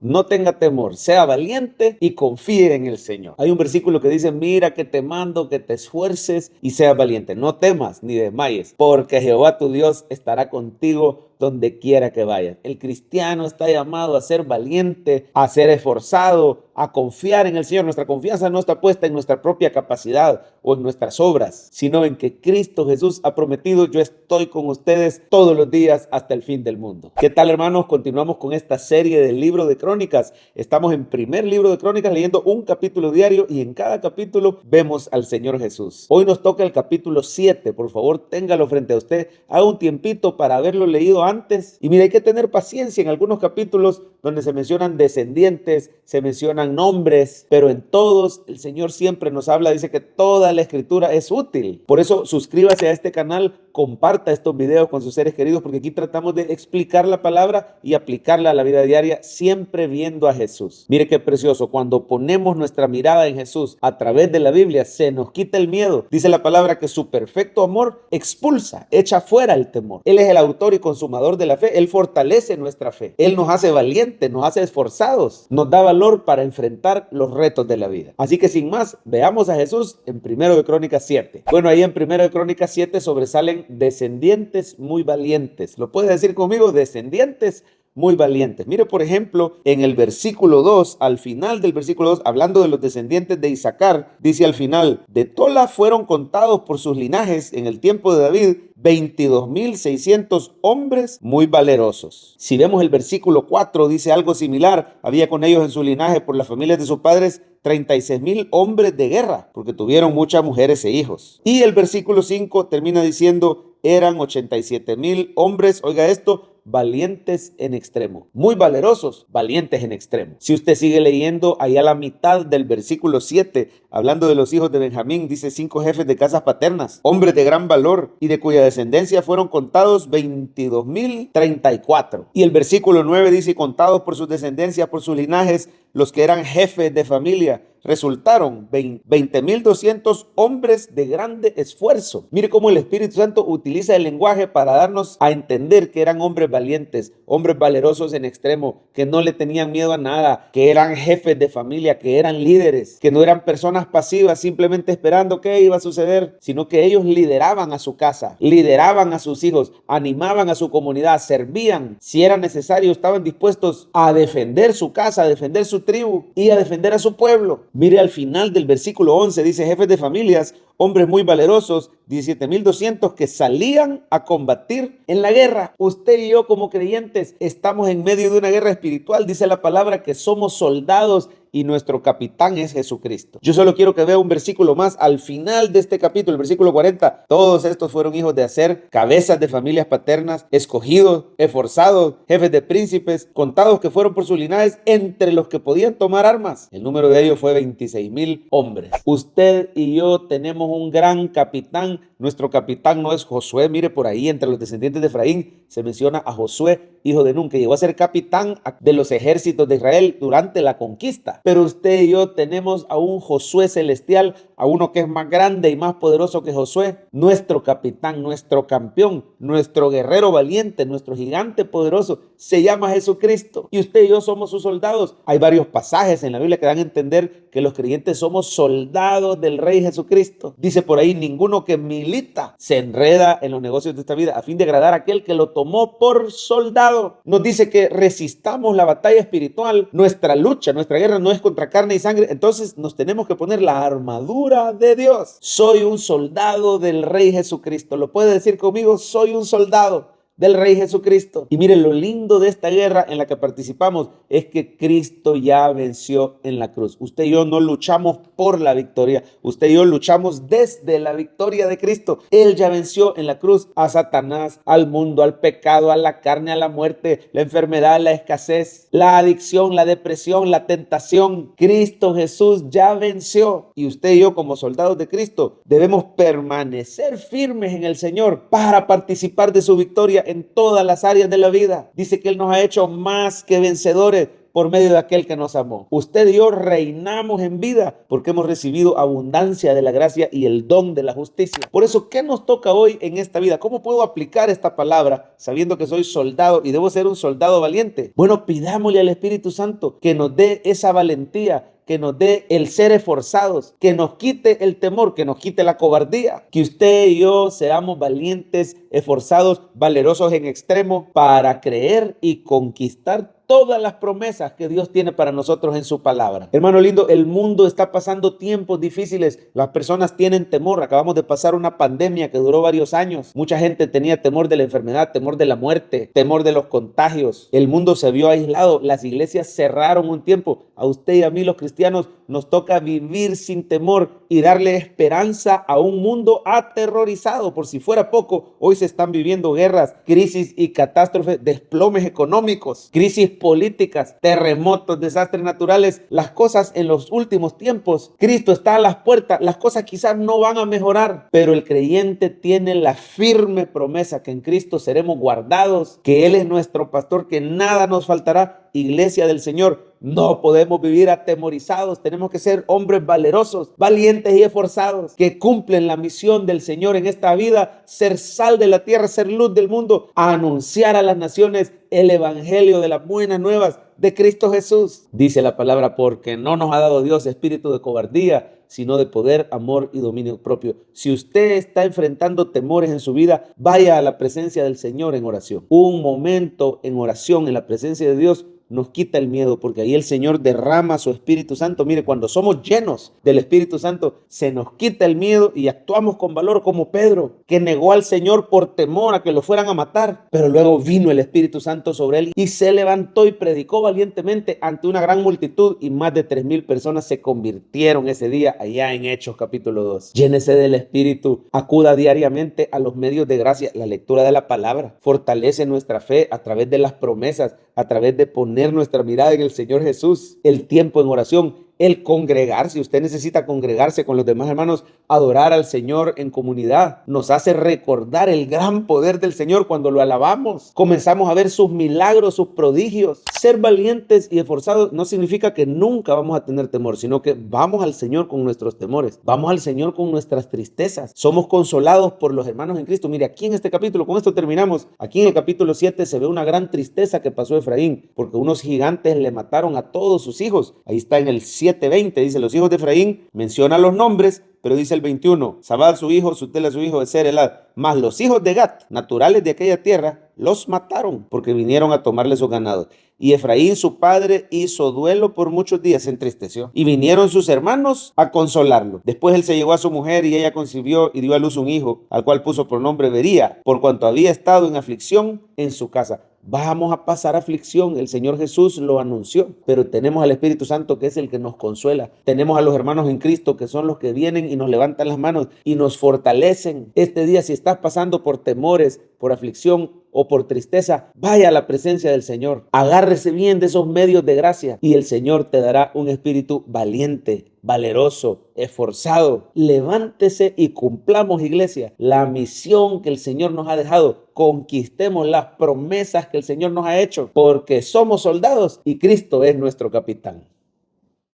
No tenga temor, sea valiente y confíe en el Señor. Hay un versículo que dice, mira que te mando que te esfuerces y seas valiente. No temas ni desmayes, porque Jehová tu Dios estará contigo donde quiera que vayas. El cristiano está llamado a ser valiente, a ser esforzado, a confiar en el Señor. Nuestra confianza no está puesta en nuestra propia capacidad o en nuestras obras, sino en que Cristo Jesús ha prometido, yo estoy con ustedes todos los días hasta el fin del mundo. ¿Qué tal, hermanos? Continuamos con esta serie del libro de Crónicas. Estamos en primer libro de Crónicas leyendo un capítulo diario y en cada capítulo vemos al Señor Jesús. Hoy nos toca el capítulo 7. Por favor, téngalo frente a usted. Haga un tiempito para haberlo leído antes. Y mira, hay que tener paciencia en algunos capítulos donde se mencionan descendientes, se mencionan nombres, pero en todos el Señor siempre nos habla, dice que toda la escritura es útil. Por eso suscríbase a este canal, comparta estos videos con sus seres queridos, porque aquí tratamos de explicar la palabra y aplicarla a la vida diaria, siempre viendo a Jesús. Mire qué precioso, cuando ponemos nuestra mirada en Jesús a través de la Biblia, se nos quita el miedo. Dice la palabra que su perfecto amor expulsa, echa fuera el temor. Él es el autor y consumador de la fe, Él fortalece nuestra fe, Él nos hace valientes, nos hace esforzados, nos da valor para enfrentar los retos de la vida. Así que sin más, veamos a Jesús en 1 de Crónicas 7. Bueno, ahí en 1 de Crónicas 7 sobresalen descendientes muy valientes. ¿Lo puede decir conmigo? Descendientes muy valientes. Mire, por ejemplo, en el versículo 2, al final del versículo 2, hablando de los descendientes de Isaacar, dice al final, de Tola fueron contados por sus linajes en el tiempo de David 22,600 hombres muy valerosos. Si vemos el versículo 4, dice algo similar, había con ellos en su linaje por las familias de sus padres 36,000 hombres de guerra, porque tuvieron muchas mujeres e hijos. Y el versículo 5 termina diciendo, eran 87,000 hombres, oiga esto, valientes en extremo, muy valerosos, valientes en extremo. Si usted sigue leyendo, ahí a la mitad del versículo 7, hablando de los hijos de Benjamín, dice 5 jefes de casas paternas, hombres de gran valor y de cuya descendencia fueron contados 22,034. Y el versículo 9 dice, contados por sus descendencias, por sus linajes, los que eran jefes de familia, resultaron 20,200 hombres de grande esfuerzo. Mire cómo el Espíritu Santo utiliza el lenguaje para darnos a entender que eran hombres valientes, hombres valerosos en extremo, que no le tenían miedo a nada, que eran jefes de familia, que eran líderes, que no eran personas pasivas simplemente esperando qué iba a suceder, sino que ellos lideraban a su casa, lideraban a sus hijos, animaban a su comunidad, servían, si era necesario, estaban dispuestos a defender su casa, a defender su tribu y a defender a su pueblo. Mire al final del versículo 11, dice jefes de familias, hombres muy valerosos, 17,200 que salían a combatir en la guerra. Usted y yo como creyentes estamos en medio de una guerra espiritual. Dice la palabra que somos soldados y nuestro capitán es Jesucristo. Yo solo quiero que vea un versículo más al final de este capítulo, el versículo 40. Todos estos fueron hijos de Aser, cabezas de familias paternas, escogidos, esforzados, jefes de príncipes, contados que fueron por sus linajes, entre los que podían tomar armas. El número de ellos fue 26,000 hombres. Usted y yo tenemos un gran capitán. Nuestro capitán no es Josué. Mire por ahí, entre los descendientes de Efraín se menciona a Josué, hijo de Nun, que llegó a ser capitán de los ejércitos de Israel durante la conquista. Pero usted y yo tenemos a un Josué celestial, a uno que es más grande y más poderoso que Josué, nuestro capitán, nuestro campeón, nuestro guerrero valiente, nuestro gigante poderoso, se llama Jesucristo. Y usted y yo somos sus soldados. Hay varios pasajes en la Biblia que dan a entender que los creyentes somos soldados del Rey Jesucristo. Dice por ahí, ninguno que milita se enreda en los negocios de esta vida a fin de agradar a aquel que lo tomó por soldado. Nos dice que resistamos la batalla espiritual. Nuestra lucha, nuestra guerra no es contra carne y sangre. Entonces nos tenemos que poner la armadura de Dios. Soy un soldado del Rey Jesucristo. ¿Lo puede decir conmigo? Soy un soldado del Rey Jesucristo. Y miren, lo lindo de esta guerra en la que participamos es que Cristo ya venció en la cruz. Usted y yo no luchamos por la victoria, usted y yo luchamos desde la victoria de Cristo. Él ya venció en la cruz a Satanás, al mundo, al pecado, a la carne, a la muerte, la enfermedad, la escasez, la adicción, la depresión, la tentación. Cristo Jesús ya venció. Y usted y yo como soldados de Cristo debemos permanecer firmes en el Señor para participar de su victoria en todas las áreas de la vida. Dice que Él nos ha hecho más que vencedores por medio de aquel que nos amó. Usted y yo reinamos en vida porque hemos recibido abundancia de la gracia y el don de la justicia. Por eso, ¿qué nos toca hoy en esta vida? ¿Cómo puedo aplicar esta palabra sabiendo que soy soldado y debo ser un soldado valiente? Bueno, pidámosle al Espíritu Santo que nos dé esa valentía, que nos dé el ser esforzados, que nos quite el temor, que nos quite la cobardía, que usted y yo seamos valientes, esforzados, valerosos en extremo para creer y conquistar todas las promesas que Dios tiene para nosotros en su palabra. Hermano lindo, el mundo está pasando tiempos difíciles. Las personas tienen temor. Acabamos de pasar una pandemia que duró varios años. Mucha gente tenía temor de la enfermedad, temor de la muerte, temor de los contagios. El mundo se vio aislado. Las iglesias cerraron un tiempo. A usted y a mí, los cristianos, nos toca vivir sin temor y darle esperanza a un mundo aterrorizado. Por si fuera poco, hoy se están viviendo guerras, crisis y catástrofes, desplomes económicos, crisis políticas, terremotos, desastres naturales, las cosas en los últimos tiempos. Cristo está a las puertas, las cosas quizás no van a mejorar, pero el creyente tiene la firme promesa que en Cristo seremos guardados, que Él es nuestro pastor, que nada nos faltará. Iglesia del Señor, no podemos vivir atemorizados, tenemos que ser hombres valerosos, valientes y esforzados, que cumplen la misión del Señor en esta vida, ser sal de la tierra, ser luz del mundo, anunciar a las naciones el evangelio de las buenas nuevas de Cristo Jesús. Dice la palabra, porque no nos ha dado Dios espíritu de cobardía, sino de poder, amor y dominio propio. Si usted está enfrentando temores en su vida, vaya a la presencia del Señor en oración. Un momento en oración en la presencia de Dios nos quita el miedo, porque ahí el Señor derrama su Espíritu Santo. Mire, cuando somos llenos del Espíritu Santo, se nos quita el miedo y actuamos con valor, como Pedro, que negó al Señor por temor a que lo fueran a matar, pero luego vino el Espíritu Santo sobre él y se levantó y predicó valientemente ante una gran multitud, y más de 3,000 personas se convirtieron ese día allá en Hechos capítulo 2. Llénese del Espíritu, acuda diariamente a los medios de gracia. La lectura de la palabra fortalece nuestra fe a través de las promesas, a través de poner nuestra mirada en el Señor Jesús. El tiempo en oración, el congregarse, usted necesita congregarse con los demás hermanos, adorar al Señor en comunidad, nos hace recordar el gran poder del Señor cuando lo alabamos. Comenzamos a ver sus milagros, sus prodigios. Ser valientes y esforzados no significa que nunca vamos a tener temor, sino que vamos al Señor con nuestros temores, vamos al Señor con nuestras tristezas. Somos consolados por los hermanos en Cristo. Mire, aquí en este capítulo, con esto terminamos, aquí en el capítulo 7 se ve una gran tristeza que pasó Efraín, porque unos gigantes le mataron a todos sus hijos. Ahí está en el 7:20, dice, los hijos de Efraín, menciona los nombres, pero dice el 21, Sabad su hijo, Sutela su hijo, Ezer, Elad, más los hijos de Gat, naturales de aquella tierra, los mataron, porque vinieron a tomarle sus ganados. Y Efraín, su padre, hizo duelo por muchos días, se entristeció. Y vinieron sus hermanos a consolarlo. Después él se llegó a su mujer y ella concibió y dio a luz un hijo, al cual puso por nombre Bería, por cuanto había estado en aflicción en su casa. Vamos a pasar aflicción, el Señor Jesús lo anunció, pero tenemos al Espíritu Santo que es el que nos consuela. Tenemos a los hermanos en Cristo que son los que vienen y nos levantan las manos y nos fortalecen. Este día, si estás pasando por temores, por aflicción o por tristeza, vaya a la presencia del Señor. Agárrese bien de esos medios de gracia y el Señor te dará un espíritu valiente, valeroso, esforzado. Levántese y cumplamos, iglesia, la misión que el Señor nos ha dejado. Conquistemos las promesas que el Señor nos ha hecho, porque somos soldados y Cristo es nuestro capitán.